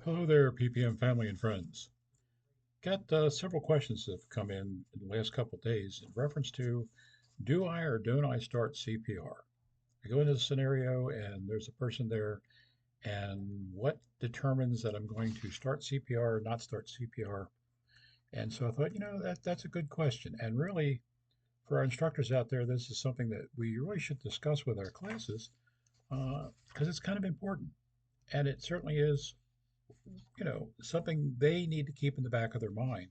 Hello there, PPM family and friends. Got several questions that have come in the last couple of days in reference to do I or don't I start CPR? I go into the scenario and there's a person there, and what determines that I'm going to start CPR or not start CPR? And so I thought, that's a good question. And really, for our instructors out there, this is something that we really should discuss with our classes because it's kind of important. And it certainly is something they need to keep in the back of their mind,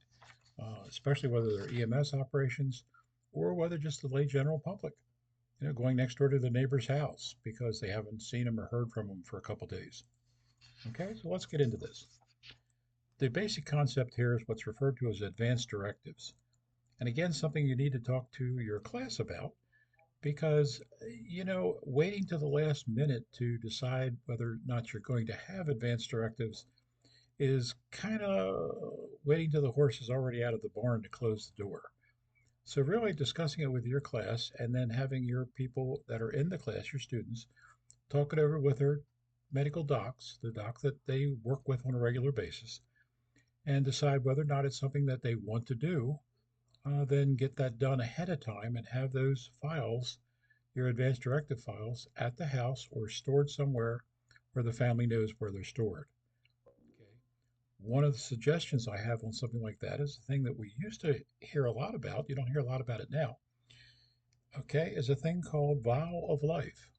especially whether they're EMS operations or whether just the lay general public, going next door to the neighbor's house because they haven't seen him or heard from him for a couple days. Okay, so let's get into this. The basic concept here is what's referred to as advanced directives. And again, something you need to talk to your class about because, waiting to the last minute to decide whether or not you're going to have advanced directives is kind of waiting till the horse is already out of the barn to close the door. So, really discussing it with your class and then having your people that are in the class, your students, talk it over with their medical docs, the doc that they work with on a regular basis, and decide whether or not it's something that they want to do. Then get that done ahead of time and have those files, your advanced directive files, at the house or stored somewhere where the family knows where they're stored. Okay. One of the suggestions I have on something like that is a thing that we used to hear a lot about. You don't hear a lot about it now. Okay, is a thing called vial of life.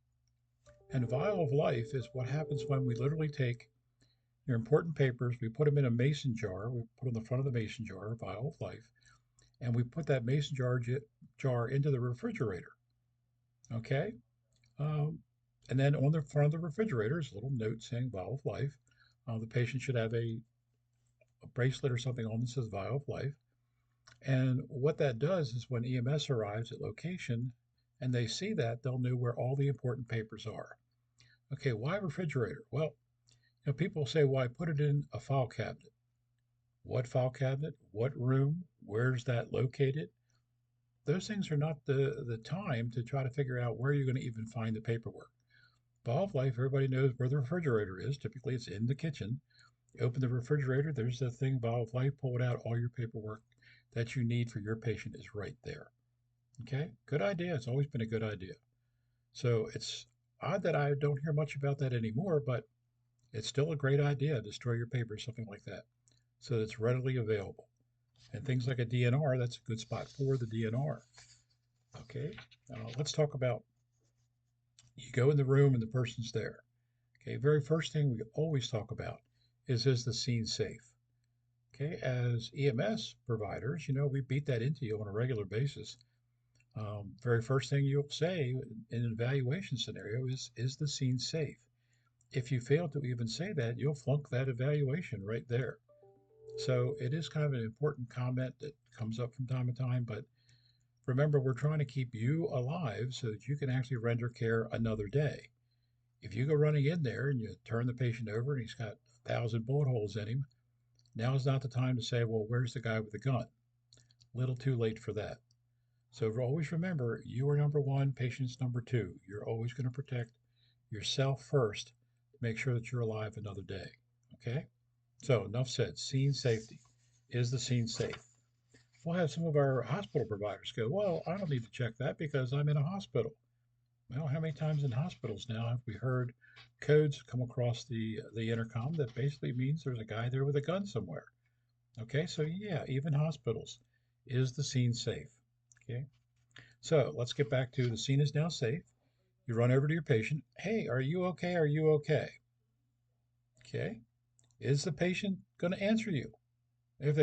And vial of life is what happens when we literally take your important papers, we put them in a mason jar, we put on the front of the mason jar, a vial of life, and we put that mason jar into the refrigerator. Okay, um, and then on the front of the refrigerator is a little note saying vial of life. The patient should have a bracelet or something on that says vial of life. And what that does is when EMS arrives at location and they see that, they'll know where all the important papers are. Okay, why refrigerator? Well, people say, why put it in a file cabinet? What file cabinet? What room? Where's that located? Those things are not the time to try to figure out where you're going to even find the paperwork. File of life, everybody knows where the refrigerator is. Typically, it's in the kitchen. You open the refrigerator, there's the thing, vial of life, pull it out, all your paperwork that you need for your patient is right there. Okay, good idea. It's always been a good idea. So it's odd that I don't hear much about that anymore, but it's still a great idea to store your papers, something like that, so that it's readily available. And things like a DNR, that's a good spot for the DNR. Okay, let's talk about you go in the room and the person's there. Okay, very first thing we always talk about is the scene safe? Okay, as EMS providers, we beat that into you on a regular basis. Very first thing you'll say in an evaluation scenario is the scene safe? If you fail to even say that, you'll flunk that evaluation right there. So it is kind of an important comment that comes up from time to time, but remember, we're trying to keep you alive so that you can actually render care another day. If you go running in there and you turn the patient over and he's got 1,000 bullet holes in him, now is not the time to say, well, where's the guy with the gun? Little too late for that. So always remember, you are number one, patient's number two. You're always going to protect yourself first. Make sure that you're alive another day. Okay? So enough said. Scene safety. Is the scene safe? We'll have some of our hospital providers go, well, I don't need to check that because I'm in a hospital. Well, how many times in hospitals now have we heard codes come across the intercom that basically means there's a guy there with a gun somewhere? Okay, so yeah, even hospitals. Is the scene safe? Okay, so let's get back to the scene is now safe. You run over to your patient. Hey, are you okay? Are you okay? Okay, is the patient going to answer you? If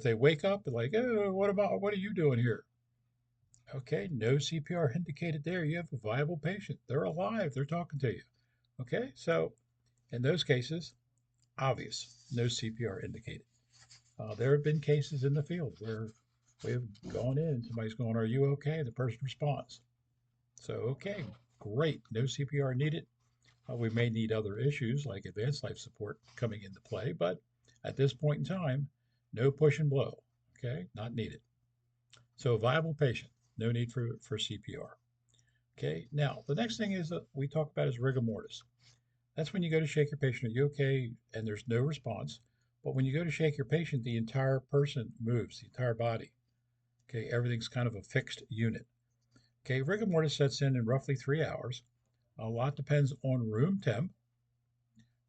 they wake up and like, oh, what are you doing here? Okay, no CPR indicated there. You have a viable patient. They're alive. They're talking to you. Okay, so in those cases, obvious, no CPR indicated. There have been cases in the field where we've gone in and somebody's going, are you okay? The person responds. So, okay, great, no CPR needed. We may need other issues like advanced life support coming into play, but at this point in time, no push and blow. Okay, not needed. So, viable patient, no need for CPR. Okay, now the next thing is that we talk about is rigor mortis. That's when you go to shake your patient. Are you okay? And there's no response. But when you go to shake your patient, the entire person moves, the entire body. Okay, everything's kind of a fixed unit. Okay, rigor mortis sets in roughly 3 hours. A lot depends on room temp.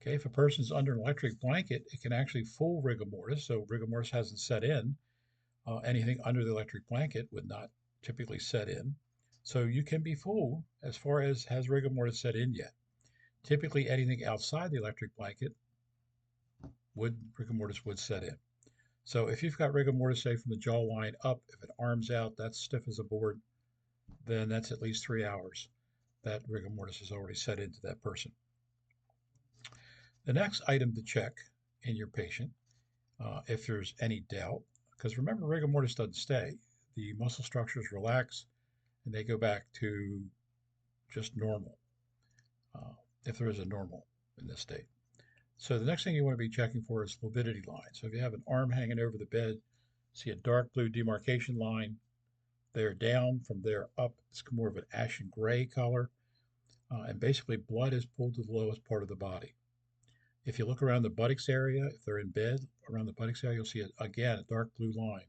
Okay, if a person's under an electric blanket, it can actually fool rigor mortis. So rigor mortis hasn't set in. Anything under the electric blanket would not typically set in. So you can be fooled as far as has rigor mortis set in yet. Typically, anything outside the electric blanket would rigor mortis would set in. So if you've got rigor mortis, say from the jawline up, if an arm's out, that's stiff as a board, then that's at least 3 hours that rigor mortis has already set into that person. The next item to check in your patient, if there's any doubt, because remember, rigor mortis doesn't stay. The muscle structures relax and they go back to just normal, uh, if there is a normal in this state. So the next thing you want to be checking for is lividity line. So if you have an arm hanging over the bed, see a dark blue demarcation line, there down, from there up, it's more of an ashen gray color. And basically, blood is pulled to the lowest part of the body. If you look around the buttocks area, if they're in bed, around the buttocks area, you'll see, again, a dark blue line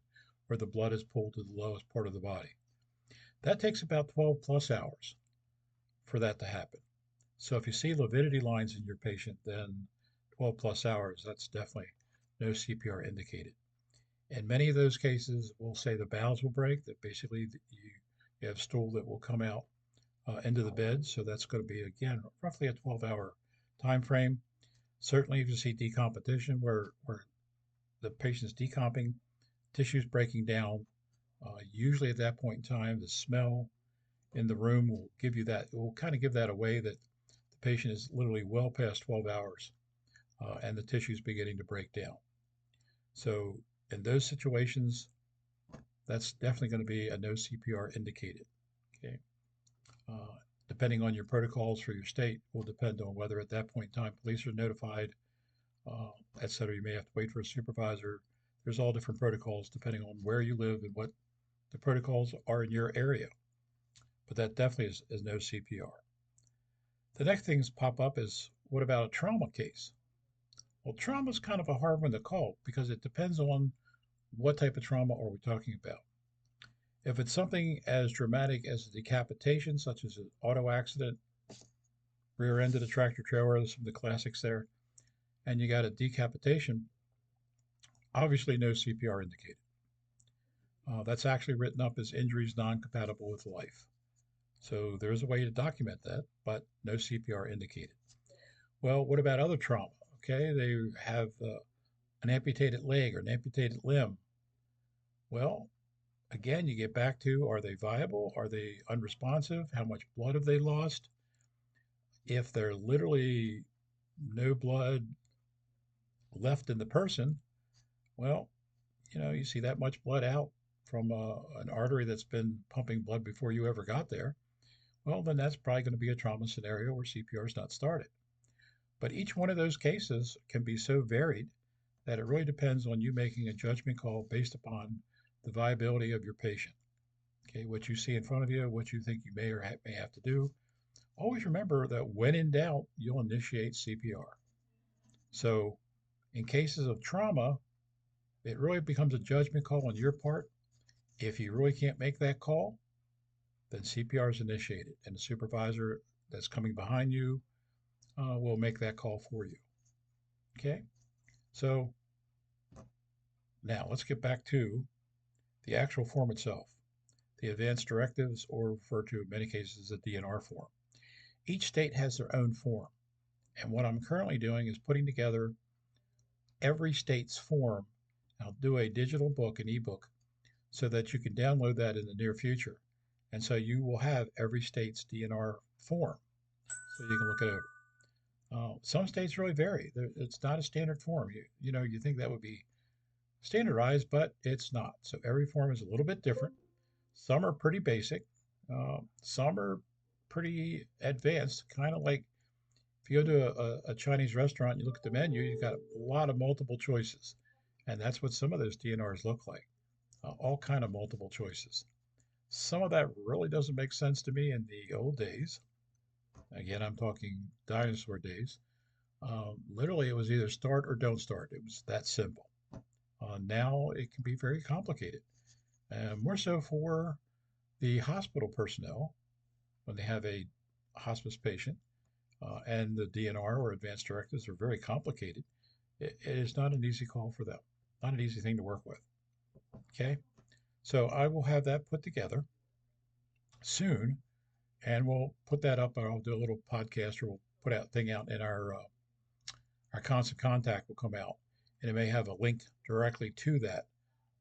where the blood is pulled to the lowest part of the body. That takes about 12 plus hours for that to happen. So if you see lividity lines in your patient, then 12 plus hours, that's definitely no CPR indicated. In many of those cases, we'll say the bowels will break, that basically you have stool that will come out into the bed. So that's going to be, again, roughly a 12-hour time frame. Certainly, if you see decompetition where the patient's decomping, tissues breaking down, usually at that point in time, the smell in the room will give you that, it will kind of give that away that the patient is literally well past 12 hours and the tissue is beginning to break down. So in those situations, that's definitely going to be a no CPR indicated. Okay. Uh, Depending on your protocols for your state will depend on whether at that point in time police are notified, et cetera. You may have to wait for a supervisor. There's all different protocols depending on where you live and what the protocols are in your area. But that definitely is no CPR. The next things pop up is, what about a trauma case? Well, trauma is kind of a hard one to call because it depends on what type of trauma are we talking about. If it's something as dramatic as a decapitation, such as an auto accident, rear-ended a tractor trailer, some of the classics there, and you got a decapitation, obviously no CPR indicated. That's actually written up as injuries non-compatible with life. So there's a way to document that, but no CPR indicated. Well, what about other trauma? Okay, they have an amputated leg or an amputated limb. Well, again, you get back to, are they viable? Are they unresponsive? How much blood have they lost? If they're literally no blood left in the person, well, you see that much blood out from an artery that's been pumping blood before you ever got there, well, then that's probably going to be a trauma scenario where CPR is not started. But each one of those cases can be so varied that it really depends on you making a judgment call based upon the viability of your patient. Okay, what you see in front of you, what you think you may or may have to do. Always remember that when in doubt, you'll initiate CPR. So, in cases of trauma, it really becomes a judgment call on your part. If you really can't make that call, then CPR is initiated, and the supervisor that's coming behind you will make that call for you. Okay, so now let's get back to the actual form itself, the Advanced Directives, or referred to in many cases as the DNR form. Each state has their own form, and what I'm currently doing is putting together every state's form. I'll do a digital book, an ebook, so that you can download that in the near future. And so you will have every state's DNR form, so you can look it over. Some states really vary. It's not a standard form. You think that would be standardized, but it's not. So every form is a little bit different. Some are pretty basic. Some are pretty advanced, kind of like if you go to a Chinese restaurant, you look at the menu, you've got a lot of multiple choices. And that's what some of those DNRs look like, all kind of multiple choices. Some of that really doesn't make sense to me in the old days. Again, I'm talking dinosaur days. Literally, it was either start or don't start. It was that simple. Now it can be very complicated, more so for the hospital personnel when they have a hospice patient, and the DNR or advanced directives are very complicated. It is not an easy call for them, not an easy thing to work with. Okay, so I will have that put together soon, and we'll put that up. I'll do a little podcast, or we'll put out thing out in our constant contact will come out, and it may have a link directly to that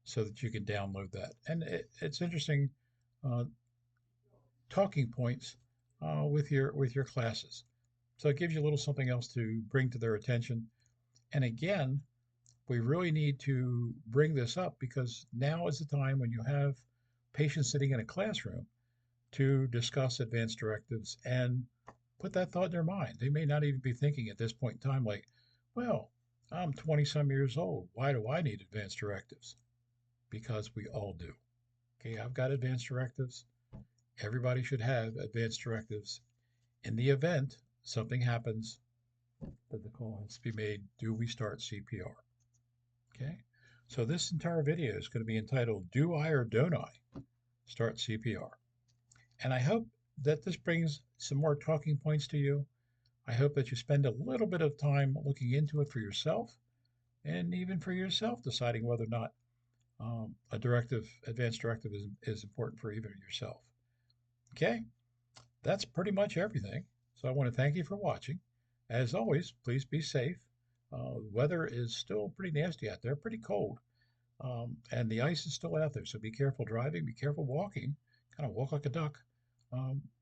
so that you can download that. And it's interesting, uh, talking points with your classes. So it gives you a little something else to bring to their attention. And again, we really need to bring this up because now is the time when you have patients sitting in a classroom to discuss advanced directives and put that thought in their mind. They may not even be thinking at this point in time, like, well, I'm 20 some years old. Why do I need advanced directives? Because we all do. Okay, I've got advanced directives. Everybody should have advanced directives. In the event something happens that the call has to be made, do we start CPR? Okay, so this entire video is going to be entitled, Do I or Don't I Start CPR? And I hope that this brings some more talking points to you. I hope that you spend a little bit of time looking into it for yourself and even for yourself deciding whether or not advanced directive is important for even yourself. Okay, that's pretty much everything. So I want to thank you for watching. As always, please be safe. Weather is still pretty nasty out there, pretty cold, and the ice is still out there. So be careful driving, be careful walking, kind of walk like a duck,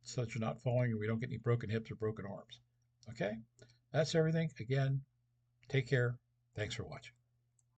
so that you're not falling and we don't get any broken hips or broken arms. Okay, that's everything. Again, take care. Thanks for watching.